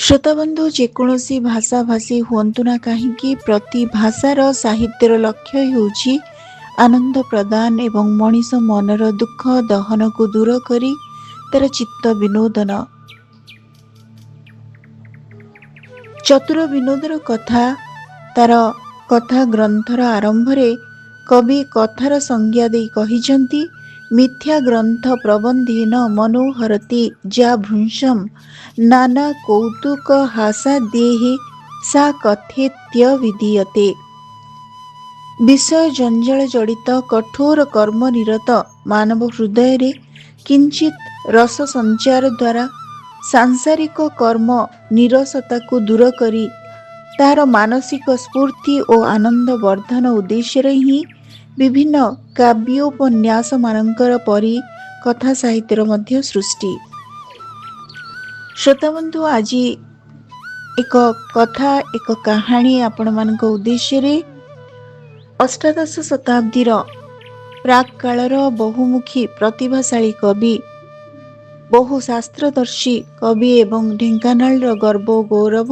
ଶ୍ରୋତାବନ୍ଧୁ ଯେକୌଣସି ଭାଷାଭାଷୀ ହୁଅନ୍ତୁ ନା କାହିଁକି ପ୍ରତି ଭାଷାର ସାହିତ୍ୟର ଲକ୍ଷ୍ୟ ହେଉଛି ଆନନ୍ଦ ପ୍ରଦାନ ଏବଂ ମଣିଷ ମନର ଦୁଃଖ ଦହନକୁ ଦୂର କରି ତାର ଚିତ୍ତ ବିନୋଦନ। ଚତୁର ବିନୋଦର କଥା ତାର କଥା ଗ୍ରନ୍ଥର ଆରମ୍ଭରେ କବି କଥାର ସଂଜ୍ଞା ଦେଇ କହିଛନ୍ତି, ମିଥ୍ୟା ଗ୍ରନ୍ଥ ପ୍ରବନ୍ଧୀନ ମନୋହରତି ଯା ଭୃଂଶଂ ନାନା କୌତୁକ ହାସା ଦେହେ ସା କଥେତ୍ୟ ବିଧୀୟତେ। ବିଷୟ ଜଞ୍ଜାଳ ଜଡ଼ିତ କଠୋର କର୍ମ ନିରତ ମାନବ ହୃଦୟରେ କିଞ୍ଚିତ ରସ ସଞ୍ଚାର ଦ୍ୱାରା ସାଂସାରିକ କର୍ମ ନିରସତାକୁ ଦୂର କରି ତାହାର ମାନସିକ ସ୍ଫୂର୍ତ୍ତି ଓ ଆନନ୍ଦ ବର୍ଦ୍ଧନ ଉଦ୍ଦେଶ୍ୟରେ ହିଁ ବିଭିନ୍ନ କାବ୍ୟୋପନ୍ୟାସମାନଙ୍କର ପରି କଥା ସାହିତ୍ୟର ମଧ୍ୟ ସୃଷ୍ଟି। ଶ୍ରୋତାବନ୍ଧୁ, ଆଜି ଏକ କଥା ଏକ କାହାଣୀ ଆପଣମାନଙ୍କ ଉଦ୍ଦେଶ୍ୟରେ ଅଷ୍ଟାଦଶ ଶତାବ୍ଦୀର ପ୍ରାକ୍ କାଳର ବହୁମୁଖୀ ପ୍ରତିଭାଶାଳୀ କବି, ବହୁ ଶାସ୍ତ୍ରଦର୍ଶୀ କବି ଏବଂ ଢେଙ୍କାନାଳର ଗର୍ବ ଓ ଗୌରବ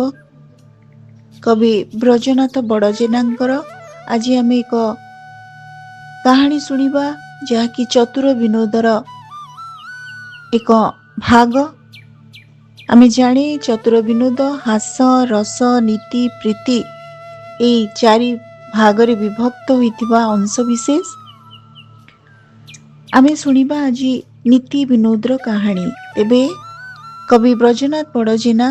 କବି ବ୍ରଜନାଥ ବଡ଼ଜେନାଙ୍କର ଆଜି ଆମେ ଏକ କାହାଣୀ ଶୁଣିବା, ଯାହାକି ଚତୁର ବିନୋଦର ଏକ ଭାଗ। ଆମେ ଜାଣେ ଚତୁର ବିନୋଦ ହାସ, ରସ, ନୀତି, ପ୍ରୀତି ଏହି ଚାରି ଭାଗରେ ବିଭକ୍ତ ହୋଇଥିବା ଅଂଶ ବିଶେଷ। ଆମେ ଶୁଣିବା ଆଜି ନୀତି ବିନୋଦର କାହାଣୀ। ତେବେ କବି ବ୍ରଜନାଥ ବଡ଼ଜେନା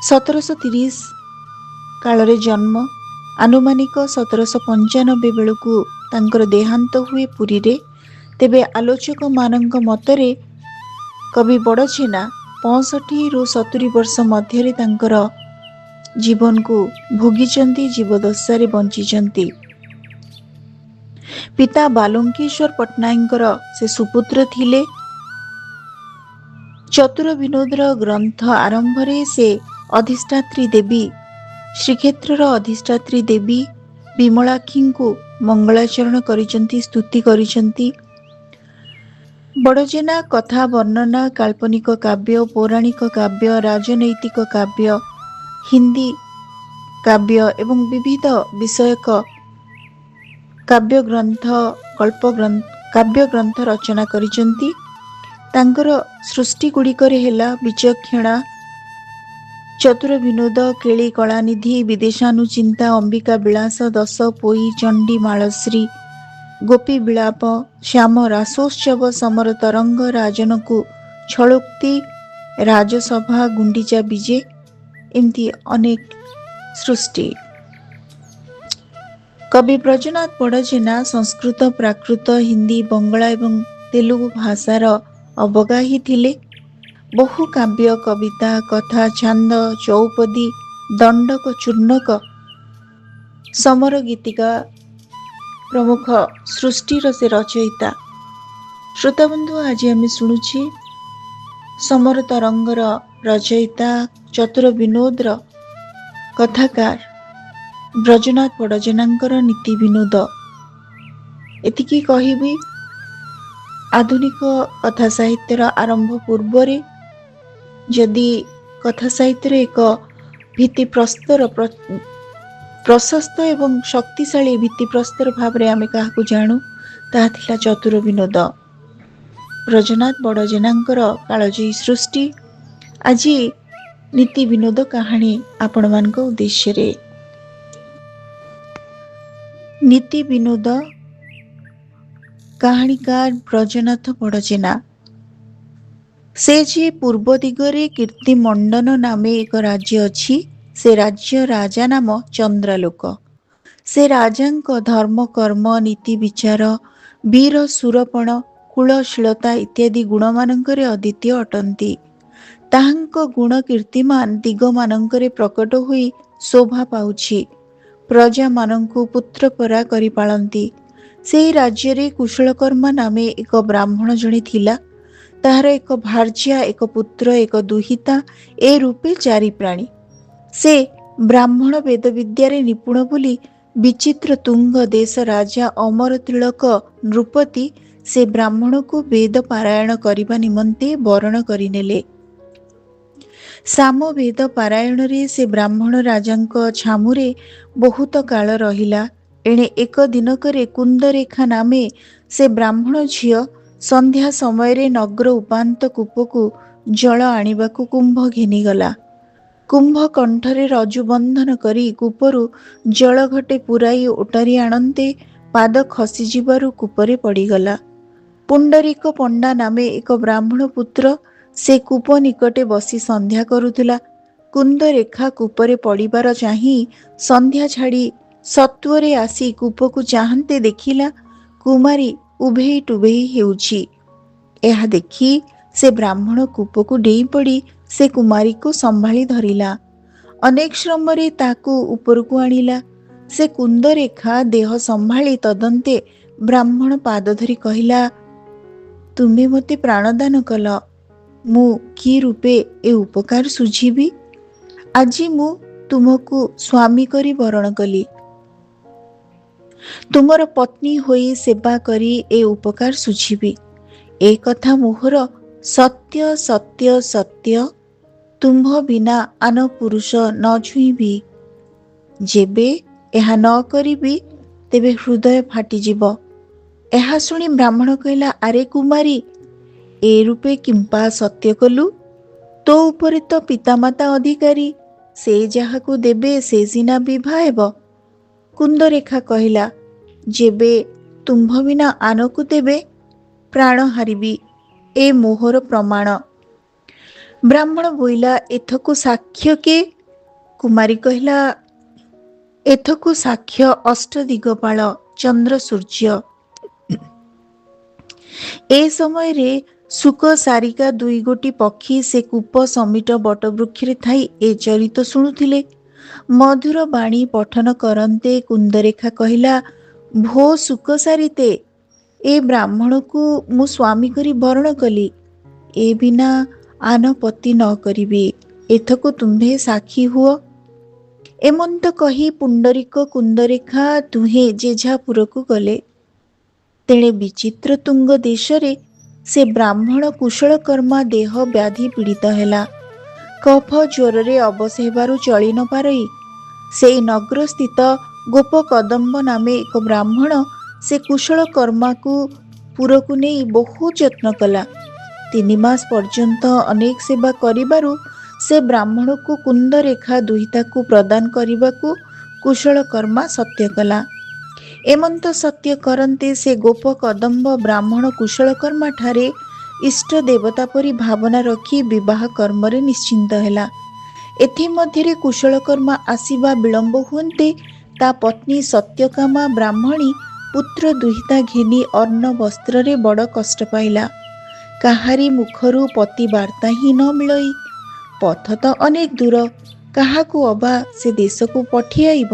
1730 କାଳରେ ଜନ୍ମ, ଆନୁମାନିକ 1795 ବେଳକୁ ତାଙ୍କର ଦେହାନ୍ତ ହୁଏ ପୁରୀରେ। ତେବେ ଆଲୋଚକମାନଙ୍କ ମତରେ କବି ବଡ଼ଜେନା 65ରୁ 70 ବର୍ଷ ମଧ୍ୟରେ ତାଙ୍କର ଜୀବନକୁ ଭୋଗିଛନ୍ତି, ଜୀବଦଶାରେ ବଞ୍ଚିଛନ୍ତି। ପିତା ବାଲୁଙ୍କେଶ୍ୱର ପଟ୍ଟନାୟକଙ୍କର ସେ ସୁପୁତ୍ର ଥିଲେ। ଚତୁର ବିନୋଦର ଗ୍ରନ୍ଥ ଆରମ୍ଭରେ ସେ ଅଧିଷ୍ଠାତ୍ରୀ ଦେବୀ, ଶ୍ରୀକ୍ଷେତ୍ରର ଅଧିଷ୍ଠାତ୍ରୀ ଦେବୀ ବିମଳାକ୍ଷୀଙ୍କୁ ମଙ୍ଗଳାଚରଣ କରିଛନ୍ତି, ସ୍ତୁତି କରିଛନ୍ତି। ବଡ଼ଜେନା କଥା ବର୍ଣ୍ଣନା, କାଳ୍ପନିକ କାବ୍ୟ, ପୌରାଣିକ କାବ୍ୟ, ରାଜନୈତିକ କାବ୍ୟ, ହିନ୍ଦୀ କାବ୍ୟ ଏବଂ ବିବିଧ ବିଷୟକ କାବ୍ୟଗ୍ରନ୍ଥ ରଚନା କରିଛନ୍ତି। ତାଙ୍କର ସୃଷ୍ଟିଗୁଡ଼ିକରେ ହେଲା ବିଚକ୍ଷଣା, ଚତୁର ବିନୋଦ, କେଳି କଳାନିଧି, ବିଦେଶାନୁଚିନ୍ତା, ଅମ୍ବିକା ବିଳାସ, ଦଶ ପୋଇ, ଚଣ୍ଡୀ ମାଳଶ୍ରୀ, ଗୋପୀ ବିଳାପ, ଶ୍ୟାମ ରାସୋତ୍ସବ, ସମର ତରଙ୍ଗ, ରାଜନକୁ ଛଳୋକ୍ତି, ରାଜସଭା, ଗୁଣ୍ଡିଚା ବିଜେ, ଏମିତି ଅନେକ ସୃଷ୍ଟି। କବି ବ୍ରଜନାଥ ବଡ଼ଜେନା ସଂସ୍କୃତ, ପ୍ରାକୃତ, ହିନ୍ଦୀ, ବଙ୍ଗଳା ଏବଂ ତେଲୁଗୁ ଭାଷାର ଅବଗାହୀ ଥିଲେ। ବହୁ କାବ୍ୟ, କବିତା, କଥା, ଛାନ୍ଦ, ଚୌପଦୀ, ଦଣ୍ଡକ, ଚୂର୍ଣ୍ଣକ, ସମର ଗୀତିକା ପ୍ରମୁଖ ସୃଷ୍ଟିର ସେ ରଚୟିତା। ଶ୍ରୋତାବନ୍ଧୁ, ଆଜି ଆମେ ଶୁଣୁଛି ସମର ତରଙ୍ଗର ରଚୟିତା, ଚତୁର ବିନୋଦର କଥାକାର ବ୍ରଜନାଥ ବଡ଼ଜେନାଙ୍କର ନୀତି ବିନୋଦ। ଏତିକି କହିବି, ଆଧୁନିକ କଥା ସାହିତ୍ୟର ଆରମ୍ଭ ପୂର୍ବରେ ଯଦି କଥା ସାହିତ୍ୟରେ ଏକ ପ୍ରଶସ୍ତ ଏବଂ ଶକ୍ତିଶାଳୀ ଭିତ୍ତିପ୍ରସ୍ତର ଭାବରେ ଆମେ କାହାକୁ ଜାଣୁ, ତାହା ଥିଲା ଚତୁର ବିନୋଦ। ବ୍ରଜନାଥ ବଡ଼ଜେନାଙ୍କର କାଳଜୟୀ ସୃଷ୍ଟି। ଆଜି ନୀତି ବିନୋଦ କାହାଣୀ ଆପଣମାନଙ୍କ ଉଦ୍ଦେଶ୍ୟରେ। ନୀତି ବିନୋଦ କାହାଣୀକାର ବ୍ରଜନାଥ ବଡ଼ଜେନା। ସେ ଯେ ପୂର୍ବ ଦିଗରେ କୀର୍ତ୍ତିମଣ୍ଡନ ନାମେ ଏକ ରାଜ୍ୟ ଅଛି, ସେ ରାଜ୍ୟ ରାଜା ନାମ ଚନ୍ଦ୍ରାଲୋକ। ସେ ରାଜାଙ୍କ ଧର୍ମ, କର୍ମ, ନୀତି ବିଚାର, ବୀର ସୁରପଣ, କୁଳଶୀଳତା ଇତ୍ୟାଦି ଗୁଣମାନଙ୍କରେ ଅଦ୍ୱିତୀୟ ଅଟନ୍ତି। ତାହାଙ୍କ ଗୁଣ କୀର୍ତ୍ତିମାନ ଦିଗମାନଙ୍କରେ ପ୍ରକଟ ହୋଇ ଶୋଭା ପାଉଛି। ପ୍ରଜାମାନଙ୍କୁ ପୁତ୍ରପରା କରି ପାଳନ୍ତି। ସେହି ରାଜ୍ୟରେ କୁଶଳକର୍ମା ନାମେ ଏକ ବ୍ରାହ୍ମଣ ଜଣେ ଥିଲା। ତାହାର ଏକ ଭାର୍ଯ୍ୟା, ଏକ ପୁତ୍ର, ଏକ ଦୁହିତା, ଏ ରୂପେ 4 ପ୍ରାଣୀ। ସେ ବ୍ରାହ୍ମଣ ବେଦବିଦ୍ୟାରେ ନିପୁଣ ବୋଲି ବିଚିତ୍ର ତୁଙ୍ଗ ଦେଶ ରାଜା ଅମର ତିଳକ ନୃପତି ସେ ବ୍ରାହ୍ମଣକୁ ବେଦ ପାରାୟଣ କରିବା ନିମନ୍ତେ ବରଣ କରିନେଲେ। ସାମବେଦ ପାରାୟଣରେ ସେ ବ୍ରାହ୍ମଣ ରାଜାଙ୍କ ଛାମୁରେ ବହୁତ କାଳ ରହିଲା। ଏଣେ ଏକ ଦିନକରେ କୁନ୍ଦରେଖା ନାମେ ସେ ବ୍ରାହ୍ମଣ ଝିଅ ସନ୍ଧ୍ୟା ସମୟରେ ନଗ୍ର ଉପାନ୍ତ କୂପକୁ ଜଳ ଆଣିବାକୁ କୁମ୍ଭ ଘେନିଗଲା। କୁମ୍ଭ କଣ୍ଠରେ ରଜୁ ବନ୍ଧନ କରି କୂପରୁ ଜଳ ଘଟେ ପୁରାଇ ଓଟାରି ଆଣନ୍ତେ ପାଦ ଖସିଯିବାରୁ କୂପରେ ପଡ଼ିଗଲା। ପୁଣ୍ଡରୀକ ପଣ୍ଡା ନାମେ ଏକ ବ୍ରାହ୍ମଣ ପୁତ୍ର ସେ କୂପ ନିକଟେ ବସି ସନ୍ଧ୍ୟା କରୁଥିଲା। କୁନ୍ଦରେଖା କୂପରେ ପଡ଼ିବାର ଚାହିଁ ସନ୍ଧ୍ୟା ଛାଡ଼ି ସତ୍ୱରେ ଆସି କୂପକୁ ଚାହାନ୍ତେ ଦେଖିଲା କୁମାରୀ ଉଭେଇ ଟୁଭେଇ ହେଉଛି। ଏହା ଦେଖି ସେ ବ୍ରାହ୍ମଣ କୂପକୁ ଡେଇଁ ପଡ଼ି ସେ କୁମାରୀକୁ ସମ୍ଭାଳି ଧରିଲା। ଅନେକ ଶ୍ରମରେ ତାକୁ ଉପରକୁ ଆଣିଲା। ସେ କୁନ୍ଦରେଖା ଦେହ ସମ୍ଭାଳି ତଦନ୍ତେ ବ୍ରାହ୍ମଣ ପାଦ ଧରି କହିଲା, ତୁମେ ମୋତେ ପ୍ରାଣଦାନ କଲ, ମୁଁ କି ରୂପେ ଏ ଉପକାର ଶୁଝିବି? ଆଜି ମୁଁ ତୁମକୁ ସ୍ୱାମୀ କରି ବରଣ କଲି। ତୁମର ପତ୍ନୀ ହୋଇ ସେବା କରି ଏ ଉପକାର ଶୁଝିବି। ଏ କଥା ମୋହର ସତ୍ୟ ସତ୍ୟ ସତ୍ୟ, ତୁମ୍ଭ ବିନା ଆନ ପୁରୁଷ ନ ଛୁଇଁବି। ଯେବେ ଏହା ନ କରିବି ତେବେ ହୃଦୟ ଫାଟିଯିବ। ଏହା ଶୁଣି ବ୍ରାହ୍ମଣ କହିଲା, ଆରେ କୁମାରୀ, ଏ ରୂପେ କିମ୍ପା ସତ୍ୟ କଲୁ? ତୋ ଉପରେ ତ ପିତାମାତା ଅଧିକାରୀ, ସେ ଯାହାକୁ ଦେବେ ସେ ସିନା ବିଭା ହେବ। କୁନ୍ଦରେଖା କହିଲା, ଯେବେ ତୁମ୍ଭ ବିନା ଆନକୁ ଦେବେ ପ୍ରାଣ ହାରିବି, ଏ ମୋହର ପ୍ରମାଣ। ବ୍ରାହ୍ମଣ ବୋଇଲା, ଏଥକୁ ସାକ୍ଷ୍ୟ କେ? କୁମାରୀ କହିଲା, ଏଥକୁ ସାକ୍ଷ୍ୟ ଅଷ୍ଟଦିଗପାଳ ଚନ୍ଦ୍ର ସୂର୍ଯ୍ୟ। ଏ ସମୟରେ ସୁକ ସାରିକା ଦୁଇ ଗୋଟି ପକ୍ଷୀ ସେ କୂପ ସମିଟ ବଟବୃକ୍ଷରେ ଥାଇ ଏ ଚରିତ ଶୁଣୁଥିଲେ। ମଧୁର ବାଣୀ ପଠନ କରନ୍ତେ କୁନ୍ଦରେଖା କହିଲା, ଭୋ ସୁକ ସାରିତେ, ଏ ବ୍ରାହ୍ମଣକୁ ମୁଁ ସ୍ୱାମୀ କରି ବରଣ କଲି। ଏ ବିନା ଆନ ପତି ନ କରିବି, ଏଥକୁ ତୁମ୍ଭେ ସାକ୍ଷୀ ହୁଅ। ଏମନ୍ତ କହି ପୁଣ୍ଡରୀକ କୁନ୍ଦରେଖା ଦୁହେଁ ଯେଝାପୁରକୁ ଗଲେ। ତେଣେ ବିଚିତ୍ର ତୁଙ୍ଗ ଦେଶରେ ସେ ବ୍ରାହ୍ମଣ କୁଶଳକର୍ମା ଦେହ ବ୍ୟାଧି ପୀଡ଼ିତ ହେଲା। କଫ ଜ୍ୱରରେ ଅବଶ ହେବାରୁ ଚଳି ନ ପାରଇ ସେଇ ନଗ୍ରସ୍ଥିତ ଗୋପକଦମ୍ବ ନାମେ ଏକ ବ୍ରାହ୍ମଣ ସେ କୁଶଳକର୍ମାକୁ ପୁରକୁ ନେଇ ବହୁ ଯତ୍ନ କଲା। 3 ମାସ ପର୍ଯ୍ୟନ୍ତ ଅନେକ ସେବା କରିବାରୁ ସେ ବ୍ରାହ୍ମଣକୁ କୁନ୍ଦରେଖା ଦୁହିତାକୁ ପ୍ରଦାନ କରିବାକୁ କୁଶଳକର୍ମା ସତ୍ୟ କଲା। ଏମନ୍ତ ସତ୍ୟ କରନ୍ତେ ସେ ଗୋପକଦମ୍ବ ବ୍ରାହ୍ମଣ କୁଶଳକର୍ମା ଠାରେ ଇଷ୍ଟ ଦେବତା ପରି ଭାବନା ରଖି ବିବାହ କର୍ମରେ ନିଶ୍ଚିନ୍ତ ହେଲା। ଏଥିମଧ୍ୟରେ କୁଶଳକର୍ମା ଆସିବା ବିଳମ୍ବ ହୁଅନ୍ତେ ତା ପତ୍ନୀ ସତ୍ୟକାମା ବ୍ରାହ୍ମଣୀ ପୁତ୍ର ଦୁହିତା ଘେନି ଅନ୍ନ ବସ୍ତ୍ରରେ ବଡ଼ କଷ୍ଟ ପାଇଲା। କାହାରି ମୁଖରୁ ପତି ବାର୍ତ୍ତା ହିଁ ନ ମିଳଇ, ପଥ ତ ଅନେକ ଦୂର, କାହାକୁ ଅବା ସେ ଦେଶକୁ ପଠିଆଇବ।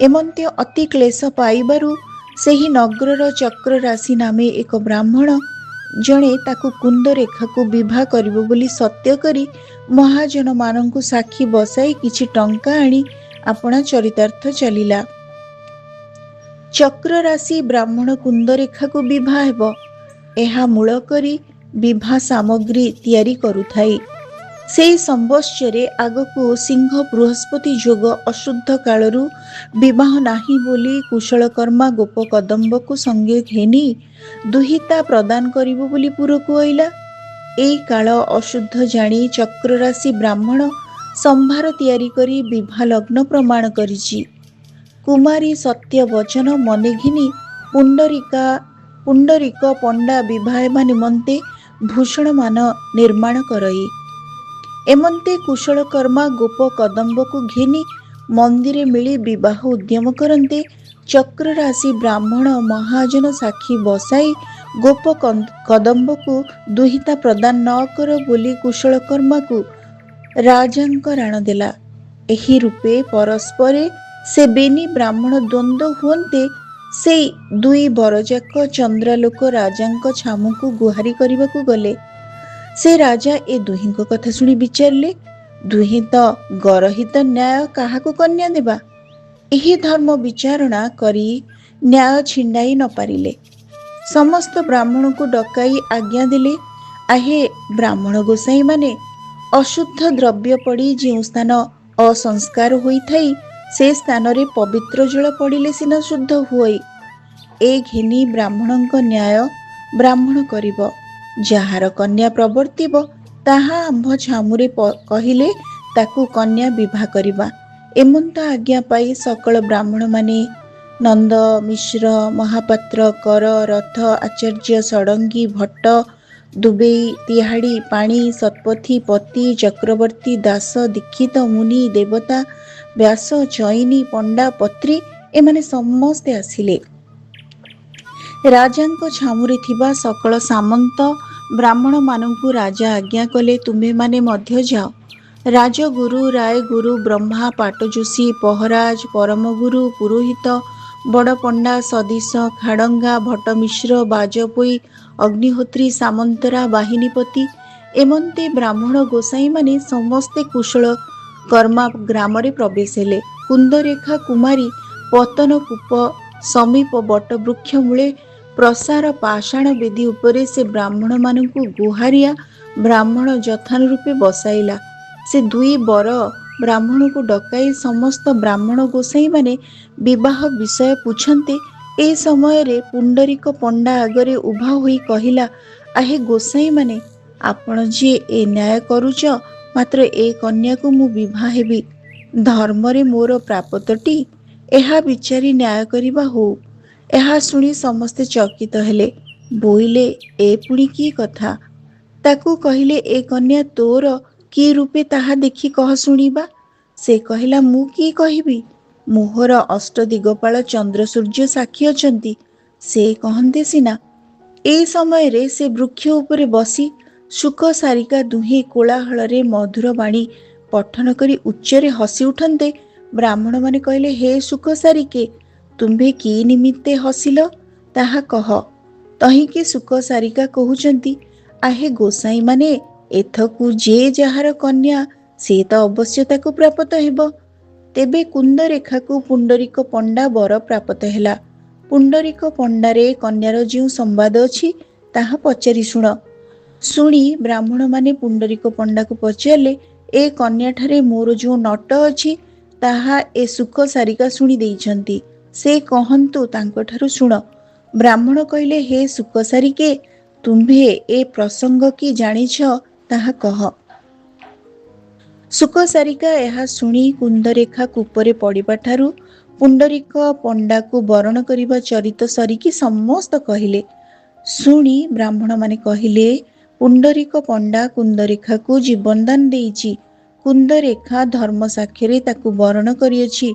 ଏମନ୍ତେ ଅତି କ୍ଲେଶ ପାଇବାରୁ ସେହି ନଗ୍ରର ଚକ୍ରରାଶି ନାମେ ଏକ ବ୍ରାହ୍ମଣ ଜଣେ ତାକୁ କୁନ୍ଦରେଖାକୁ ବିଭା କରିବ ବୋଲି ସତ୍ୟ କରି ମହାଜନମାନଙ୍କୁ ସାକ୍ଷୀ ବସାଇ କିଛି ଟଙ୍କା ଆଣି ଆପଣା ଚରିତାର୍ଥ ଚାଲିଲା। ଚକ୍ରରାଶି ବ୍ରାହ୍ମଣ କୁନ୍ଦରେଖାକୁ ବିଭା ହେବ, ଏହା ମୂଳ କରି ବିଭା ସାମଗ୍ରୀ ତିଆରି କରୁଥାଇ। ସେହି ସମ୍ବତ୍ସରେ ଆଗକୁ ସିଂହ ବୃହସ୍ପତି ଯୋଗ ଅଶୁଦ୍ଧ କାଳରୁ ବିବାହ ନାହିଁ ବୋଲି କୁଶଳକର୍ମା ଗୋପକଦମ୍ବକୁ ସଙ୍ଗେ ଘେନି ଦୁହିତା ପ୍ରଦାନ କରିବ ବୋଲି ପୁରକୁ ଅଇଲା। ଏଇ କାଳ ଅଶୁଦ୍ଧ ଜାଣି ଚକ୍ରରାଶି ବ୍ରାହ୍ମଣ ସମ୍ଭାର ତିଆରି କରି ବିଭା ଲଗ୍ନ ପ୍ରମାଣ କରିଛି। କୁମାରୀ ସତ୍ୟ ବଚନ ମନେ ଘେନି ପୁଣ୍ଡରୀକ ପଣ୍ଡା ବିଭା ହେବା ନିମନ୍ତେ ଭୂଷଣମାନ ନିର୍ମାଣ କରଇ। ଏମନ୍ତେ କୁଶଳକର୍ମା ଗୋପକଦମ୍ବକୁ ଘେନି ମନ୍ଦିରେ ମିଳି ବିବାହ ଉଦ୍ୟମ କରନ୍ତେ ଚକ୍ରରାଶି ବ୍ରାହ୍ମଣ ମହାଜନ ସାକ୍ଷୀ ବସାଇ ଗୋପକଦମ୍ବକୁ ଦୁହିତା ପ୍ରଦାନ ନ କର ବୋଲି କୁଶଳକର୍ମାକୁ ରାଜାଙ୍କ ରାଣ ଦେଲା। ଏହି ରୂପେ ପରସ୍ପରେ ସେ ବେନି ବ୍ରାହ୍ମଣ ଦ୍ୱନ୍ଦ୍ୱ ହୁଅନ୍ତେ ସେଇ ଦୁଇ ବରଯାକ ଚନ୍ଦ୍ରାଲୋକ ରାଜାଙ୍କ ଛାମୁକୁ ଗୁହାରି କରିବାକୁ ଗଲେ। ସେ ରାଜା ଏ ଦୁହିଁଙ୍କ କଥା ଶୁଣି ବିଚାରିଲେ, ଦୁହେଁ ତ ଗରହିତ ନ୍ୟାୟ କାହାକୁ କନ୍ୟା ଦେବା? ଏହି ଧର୍ମ ବିଚାରଣା କରି ନ୍ୟାୟ ଛିଣ୍ଡାଇ ନ ପାରିଲେ। ସମସ୍ତ ବ୍ରାହ୍ମଣଙ୍କୁ ଡକାଇ ଆଜ୍ଞା ଦେଲେ, ଆହେ ବ୍ରାହ୍ମଣ ଗୋସାଇଁମାନେ, ଅଶୁଦ୍ଧ ଦ୍ରବ୍ୟ ପଡ଼ି ଯେଉଁ ସ୍ଥାନ ଅସଂସ୍କାର ହୋଇଥାଇ ସେ ସ୍ଥାନରେ ପବିତ୍ର ଜଳ ପଡ଼ିଲେ ସିନା ଶୁଦ୍ଧ ହୁଏ। ଏ ଘେନି ବ୍ରାହ୍ମଣଙ୍କ ନ୍ୟାୟ ବ୍ରାହ୍ମଣ କରିବ। ଯାହାର କନ୍ୟା ପ୍ରବର୍ତ୍ତିବ ତାହା ଆମ୍ଭ ଝାମୁରେ କହିଲେ ତାକୁ କନ୍ୟା ବିଭା କରିବା। ଏମନ୍ତ ଆଜ୍ଞା ପାଇ ସକଳ ବ୍ରାହ୍ମଣମାନେ ନନ୍ଦ, ମିଶ୍ର, ମହାପାତ୍ର, କର, ରଥ, ଆଚାର୍ଯ୍ୟ, ଷଡ଼ଙ୍ଗୀ, ଭଟ୍ଟ, ଦୁବେଇ, ତିହାଡ଼ି, ପାଣି, ଶତପଥୀ, ପତି, ଚକ୍ରବର୍ତ୍ତୀ, ଦାସ, ଦୀକ୍ଷିତ, ମୁନି, ଦେବତା, ବ୍ୟାସ, ଚଇନି, ପଣ୍ଡା, ପତ୍ରୀ ଏମାନେ ସମସ୍ତେ ଆସିଲେ। ରାଜାଙ୍କ ଝାମୁରେ ଥିବା ସକଳ ସାମନ୍ତ ବ୍ରାହ୍ମଣମାନଙ୍କୁ ରାଜା ଆଜ୍ଞା କଲେ, ତୁମେମାନେ ମଧ୍ୟ ଯାଅ। ରାଜଗୁରୁ, ରାୟଗୁରୁ, ବ୍ରହ୍ମା, ପାଟଯୋଶୀ, ପହରାଜ, ପରମଗୁରୁ, ପୁରୋହିତ, ବଡ଼ପଣ୍ଡା, ସଦୀଶ, ଖାଡ଼ଙ୍ଗା, ଭଟ୍ଟମିଶ୍ର, ବାଜପୋଇ, ଅଗ୍ନିହୋତ୍ରୀ, ସାମନ୍ତରା, ବାହିନୀପତି ଏମନ୍ତେ ବ୍ରାହ୍ମଣ ଗୋସାଇଁମାନେ ସମସ୍ତେ କୁଶଳ କର୍ମା ଗ୍ରାମରେ ପ୍ରବେଶ ହେଲେ। କୁନ୍ଦରେଖା କୁମାରୀ ପତନକୂପ ସମୀପ ବଟବୃକ୍ଷ ମୂଳେ ପ୍ରସାର ପାଷାଣ ବେଦୀ ଉପରେ ସେ ବ୍ରାହ୍ମଣମାନଙ୍କୁ ଗୁହାରିଆ ବ୍ରାହ୍ମଣ ଯଥାନୁରୂପେ ବସାଇଲା। ସେ ଦୁଇ ବର ବ୍ରାହ୍ମଣକୁ ଡକାଇ ସମସ୍ତ ବ୍ରାହ୍ମଣ ଗୋସାଇଁମାନେ ବିବାହ ବିଷୟ ପୁଛନ୍ତି। ଏ ସମୟରେ ପୁଣ୍ଡରୀକ ପଣ୍ଡା ଆଗରେ ଉଭା ହୋଇ କହିଲା, ଆହେ ଗୋସାଇଁମାନେ, ଆପଣ ଯିଏ ଏ ନ୍ୟାୟ କରୁଛ, ମାତ୍ର ଏ କନ୍ୟାକୁ ମୁଁ ବିଭା ହେବି। ଧର୍ମରେ ମୋର ପ୍ରାପତଟି ଏହା ବିଚାରି ନ୍ୟାୟ କରିବା ହଉ। ଏହା ଶୁଣି ସମସ୍ତେ ଚକିତ ହେଲେ। ବୋଇଲେ, ଏ ପୁଣି କି କଥା? ତାକୁ କହିଲେ, ଏ କନ୍ୟା ତୋର କି ରୂପେ ତାହା ଦେଖି କହ ଶୁଣିବା। ସେ କହିଲା, ମୁଁ କି କହିବି? ମୋହର ଅଷ୍ଟଦିଗପାଳ ଚନ୍ଦ୍ର ସୂର୍ଯ୍ୟ ସାକ୍ଷୀ ଅଛନ୍ତି, ସେ କହନ୍ତେ ସିନା। ଏ ସମୟରେ ସେ ବୃକ୍ଷ ଉପରେ ବସି ଶୁକ ସାରିକା ଦୁହେଁ କୋଳାହଳରେ ମଧୁର ବାଣୀ ପଠନ କରି ଉଚ୍ଚରେ ହସି ଉଠନ୍ତେ ବ୍ରାହ୍ମଣମାନେ କହିଲେ, ହେ ଶୁକ ସାରିକେ, ତୁମ୍ଭେ କି ନିମିତ୍ତେ ହସିଲ ତାହା କହ। ତହିଁକି ଶୁକ ସାରିକା କହୁଛନ୍ତି, ଆହେ ଗୋସାଇଁମାନେ, ଏଥକୁ ଯେ ଯାହାର କନ୍ୟା ସେ ତ ଅବଶ୍ୟ ତାକୁ ପ୍ରାପତ ହେବ। ତେବେ କୁନ୍ଦରେଖାକୁ ପୁଣ୍ଡରୀକ ପଣ୍ଡା ବର ପ୍ରାପତ ହେଲା। ପୁଣ୍ଡରୀକ ପଣ୍ଡାରେ କନ୍ୟାର ଯେଉଁ ସମ୍ବାଦ ଅଛି ତାହା ପଚାରି ଶୁଣ। ଶୁଣି ବ୍ରାହ୍ମଣମାନେ ପୁଣ୍ଡରୀକ ପଣ୍ଡାକୁ ପଚାରିଲେ, ଏ କନ୍ୟାଠାରେ ମୋର ଯେଉଁ ନଟ ଅଛି ତାହା ଏ ଶୁକ ସାରିକା ଶୁଣି ଦେଇଛନ୍ତି, ସେ କହନ୍ତୁ ତାଙ୍କଠାରୁ ଶୁଣ। ବ୍ରାହ୍ମଣ କହିଲେ, ହେ ଶୁକ ସାରିକେ, ତୁମ୍ଭେ ଏ ପ୍ରସଙ୍ଗ କି ଜାଣିଛ ତାହା କହ। ଶୁକ ସାରିକା ଏହା ଶୁଣି କୁନ୍ଦରେଖା କୂପରେ ପଡ଼ିବା ଠାରୁ ପୁଣ୍ଡରୀକ ପଣ୍ଡାକୁ ବରଣ କରିବା ଚରିତ ସରିକି ସମସ୍ତ କହିଲେ। ଶୁଣି ବ୍ରାହ୍ମଣମାନେ କହିଲେ, ପୁଣ୍ଡରୀକ ପଣ୍ଡା କୁନ୍ଦରେଖାକୁ ଜୀବନଦାନ ଦେଇଛି। କୁନ୍ଦରେଖା ଧର୍ମ ସାକ୍ଷୀରେ ତାକୁ ବରଣ କରିଅଛି।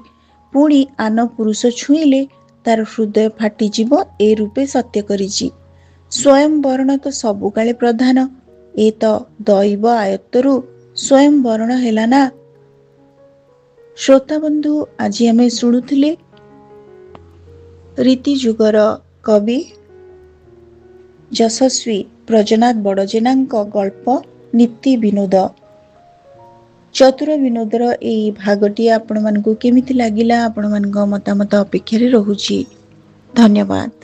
ପୁଣି ଆନ ପୁରୁଷ ଛୁଇଁଲେ ତାର ହୃଦୟ ଫାଟିଯିବ, ଏ ରୂପେ ସତ୍ୟ କରିଛି। ସ୍ୱୟଂ ବରଣ ତ ସବୁକାଳେ ପ୍ରଧାନ, ଏ ତ ଦୈବ ଆୟତ୍ତରୁ ସ୍ୱୟଂ ବରଣ ହେଲା ନା। ଶ୍ରୋତାବନ୍ଧୁ, ଆଜି ଆମେ ଶୁଣୁଥିଲେ ରୀତି ଯୁଗର କବି ଯଶସ୍ୱୀ ବ୍ରଜନାଥ ବଡ଼ଜେନାଙ୍କ ଗଳ୍ପ ନୀତି ବିନୋଦ। ଚତୁର ବିନୋଦର ଏହି ଭାଗଟି ଆପଣମାନଙ୍କୁ କେମିତି ଲାଗିଲା? ଆପଣମାନଙ୍କ ମତାମତ ଅପେକ୍ଷାରେ ରହୁଛି। ଧନ୍ୟବାଦ।